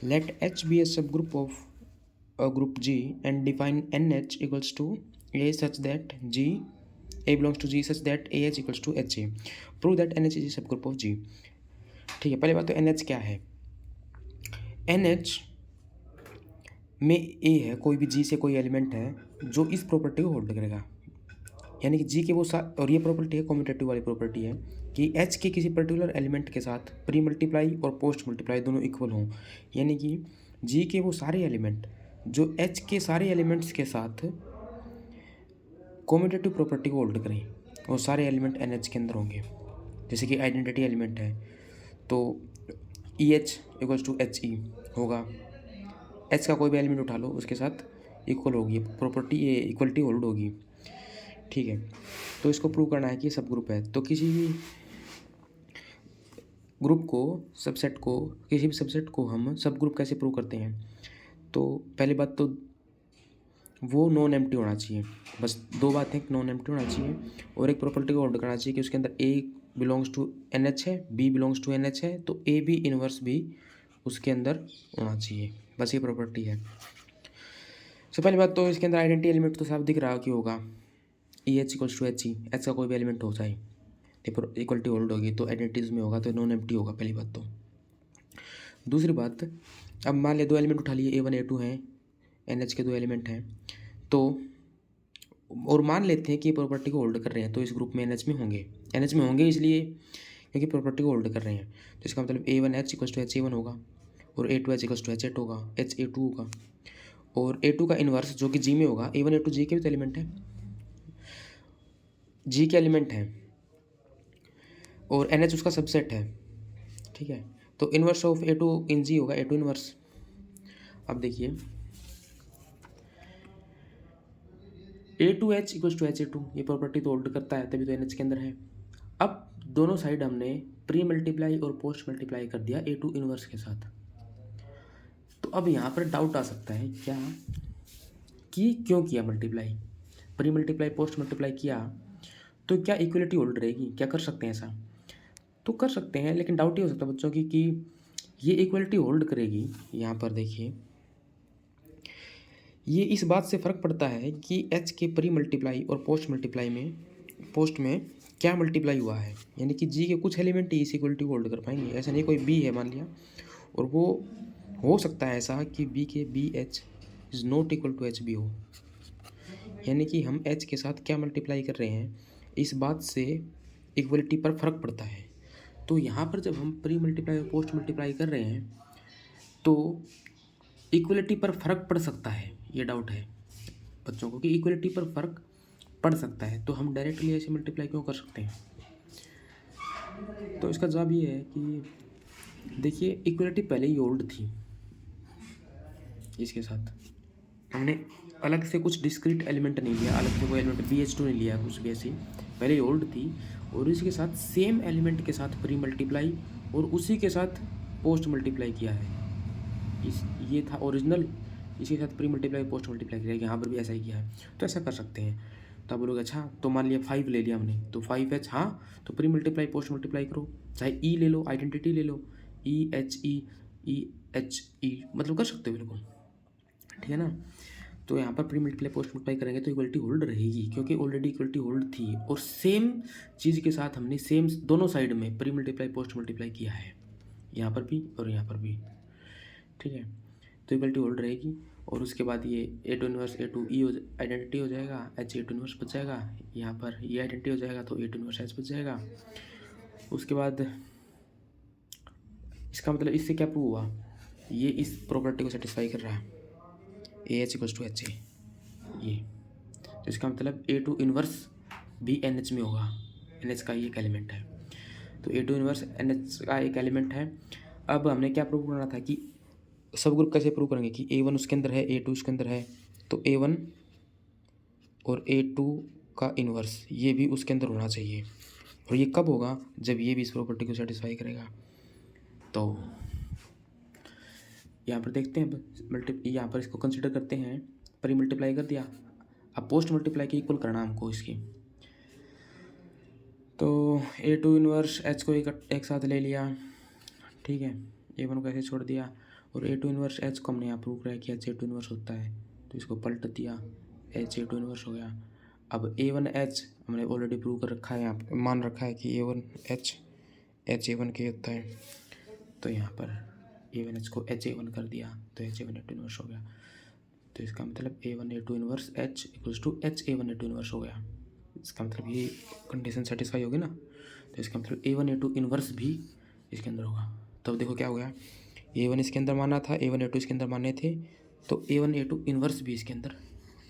Let H be a subgroup of a group G and define NH equals to A such that G A belongs to G such that AH equals to HA. Prove that NH is a subgroup of G. ठीक है, पहले बात तो NH क्या है। NH में A है, कोई भी G से कोई एलिमेंट है जो इस प्रॉपर्टी को होल्ड करेगा, यानी कि जी के वो और ये प्रॉपर्टी है कॉम्यूटेटिव वाली प्रॉपर्टी है कि एच के किसी पर्टिकुलर एलिमेंट के साथ प्री मल्टीप्लाई और पोस्ट मल्टीप्लाई दोनों इक्वल हों, यानी कि जी के वो सारे एलिमेंट जो एच के सारे एलिमेंट्स के साथ कॉम्यूटेटिव प्रॉपर्टी को होल्ड करें, वो सारे एलिमेंट एन एच के अंदर होंगे। जैसे कि आइडेंटिटी एलिमेंट है तो E H equals to H E होगा, एच का कोई भी एलिमेंट उठा लो उसके साथ इक्वल होगी प्रॉपर्टी, ये इक्वलिटी होल्ड होगी। ठीक है, तो इसको प्रूव करना है कि सब ग्रुप है। तो किसी भी ग्रुप को सबसेट को किसी भी सबसेट को हम सब ग्रुप कैसे प्रूव करते हैं। तो पहली बात तो वो नॉन एम्प्टी होना चाहिए, बस दो बातें, नॉन एम्प्टी होना चाहिए और एक प्रॉपर्टी को होल्ड करना चाहिए कि उसके अंदर A belongs to N H है, B belongs to N H है, तो ए बी इनवर्स भी उसके अंदर होना चाहिए, बस ये प्रॉपर्टी है। तो पहली बात तो इसके अंदर आइडेंटिटी एलिमेंट तो साफ दिख रहा कि होगा E H equals to H E, H का कोई भी एलिमेंट हो जाए इक्वलिटी होल्ड होगी तो आइडेंटिटीज में होगा, तो नॉन एम्प्टी होगा पहली बात तो। दूसरी बात, अब मान लिया दो एलिमेंट उठा लिए, ए वन ए टू हैं, एन एच के दो एलिमेंट हैं, तो और मान लेते हैं कि प्रॉपर्टी को होल्ड कर रहे हैं तो इस ग्रुप में एन एच में होंगे, एन एच में होंगे इसलिए क्योंकि प्रॉपर्टी को होल्ड कर रहे हैं, तो इसका मतलब A one H equals to H A one होगा और A two H equals to H eight होगा, एच ए टू होगा, और ए टू का इन्वर्स जो कि जी में होगा, ए वन ए टू जी के भी तो एलिमेंट है, जी के एलिमेंट हैं और एन एच उसका सबसेट है। ठीक है, तो inverse of A two in G होगा ए टू इन्वर्स। अब देखिए A two H equals to H A two, ये प्रॉपर्टी तो होल्ड करता है तभी तो एन एच के अंदर है। अब दोनों साइड हमने प्री मल्टीप्लाई और पोस्ट मल्टीप्लाई कर दिया ए टू इन्वर्स के साथ। तो अब यहाँ पर डाउट आ सकता है क्या कि क्यों किया multiply, pre multiply post multiply किया तो क्या इक्वलिटी होल्ड रहेगी, क्या कर सकते हैं ऐसा। तो कर सकते हैं, लेकिन डाउट ही हो सकता है बच्चों की कि ये इक्वलिटी होल्ड करेगी। यहाँ पर देखिए ये इस बात से फ़र्क पड़ता है कि एच के प्री मल्टीप्लाई और पोस्ट मल्टीप्लाई में पोस्ट में क्या मल्टीप्लाई हुआ है, यानी कि जी के कुछ एलिमेंट ही इस इक्वलिटी को होल्ड कर पाएंगे। ऐसा नहीं कोई बी है मान लिया और वो हो सकता है ऐसा कि बी के B H is not equal to H B हो, यानी कि हम एच के साथ क्या मल्टीप्लाई कर रहे हैं इस बात से इक्वलिटी पर फ़र्क पड़ता है। तो यहाँ पर जब हम प्री मल्टीप्लाई और पोस्ट मल्टीप्लाई कर रहे हैं तो इक्वलिटी पर फ़र्क पड़ सकता है, ये डाउट है बच्चों को कि इक्वलिटी पर फ़र्क पड़ सकता है, तो हम डायरेक्टली ऐसे मल्टीप्लाई क्यों कर सकते हैं। तो इसका जवाब ये है कि देखिए इक्वलिटी पहले ही होल्ड थी, इसके साथ हमने अलग से कुछ डिस्क्रीट एलिमेंट नहीं लिया, अलग से कोई एलिमेंट बी एच टू नहीं लिया, कुछ भी ऐसी पहले ही होल्ड थी और इसके साथ सेम एलिमेंट के साथ प्री मल्टीप्लाई और उसी के साथ पोस्ट मल्टीप्लाई किया है। ये था ओरिजिनल, इसके साथ प्री मल्टीप्लाई पोस्ट मल्टीप्लाई किया, यहाँ पर भी ऐसा ही किया है, तो ऐसा कर सकते हैं। तो आप बोलोगे अच्छा तो मान लिया 5 ले लिया हमने तो 5h, हाँ तो प्री मल्टीप्लाई पोस्ट मल्टीप्लाई करो, चाहे ई ले लो, आइडेंटिटी ले लो, ई एच ई मतलब कर सकते हो बिल्कुल, ठीक है ना। तो यहाँ पर प्री मल्टीप्लाई पोस्ट मल्टीप्लाई करेंगे तो इक्वलिटी होल्ड रहेगी क्योंकि ऑलरेडी इक्वलिटी होल्ड थी और सेम चीज़ के साथ हमने सेम दोनों साइड में प्री मल्टीप्लाई पोस्ट मल्टीप्लाई किया है, यहाँ पर भी और यहाँ पर भी, ठीक है। तो इक्वलिटी होल्ड रहेगी और उसके बाद ये A two inverse A two E identity हो जाएगा, एच ए टू इनवर्स बच जाएगा, यहाँ पर ये आइडेंटिटी हो जाएगा तो ए टू इनवर्स एच बच जाएगा। उसके बाद इसका मतलब इससे क्या प्रूव हुआ, ये इस प्रॉपर्टी को सेटिस्फाई कर रहा है, A H equals to H A, ये तो इसका मतलब ए टू इनवर्स भी एन एच में होगा, एन एच का ही एक एलिमेंट है, तो ए टू इनवर्स एन एच का एक एलिमेंट है। अब हमने क्या प्रूव करना था कि सब ग्रुप कैसे प्रूव करेंगे कि ए वन उसके अंदर है, ए टू उसके अंदर है, तो ए वन और ए टू का इन्वर्स ये भी उसके अंदर होना चाहिए, और ये कब होगा जब ये भी इस प्रॉपर्टी को सेटिस्फाई करेगा। तो यहाँ पर देखते हैं यहाँ पर इसको कंसिडर करते हैं, प्री मल्टीप्लाई कर दिया, अब पोस्ट मल्टीप्लाई के इक्वल करना हमको इसकी, तो ए टू इनवर्स एच को एक साथ ले लिया, ठीक है, A1 को ऐसे छोड़ दिया और A2 इनवर्स H को हमने यहाँ प्रूव किया कि H A2 इनवर्स होता है, तो इसको पलट दिया, H A2 इनवर्स हो गया। अब A1H हमने ऑलरेडी प्रूव कर रखा है, यहाँ पे मान रखा है कि A1H H A1 के होता है, तो यहाँ पर A1H को H A1 कर दिया तो H A1 A2 इनवर्स हो गया। तो इसका मतलब A1 A2 inverse H equals to H A1 A2 inverse हो गया। इसका मतलब ये कंडीशन सेटिस्फाई होगी ना, तो इसका मतलब A1 A2 इनवर्स भी इसके अंदर होगा। तो देखो क्या हो गया, A1 इसके अंदर माना था, A1 A2 इसके अंदर माने थे, तो A1 A2 इनवर्स भी इसके अंदर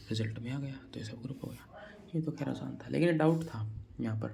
रिजल्ट में आ गया, तो ये सब ग्रुप हो गया। ये तो खैर आसान था, लेकिन डाउट था यहाँ पर।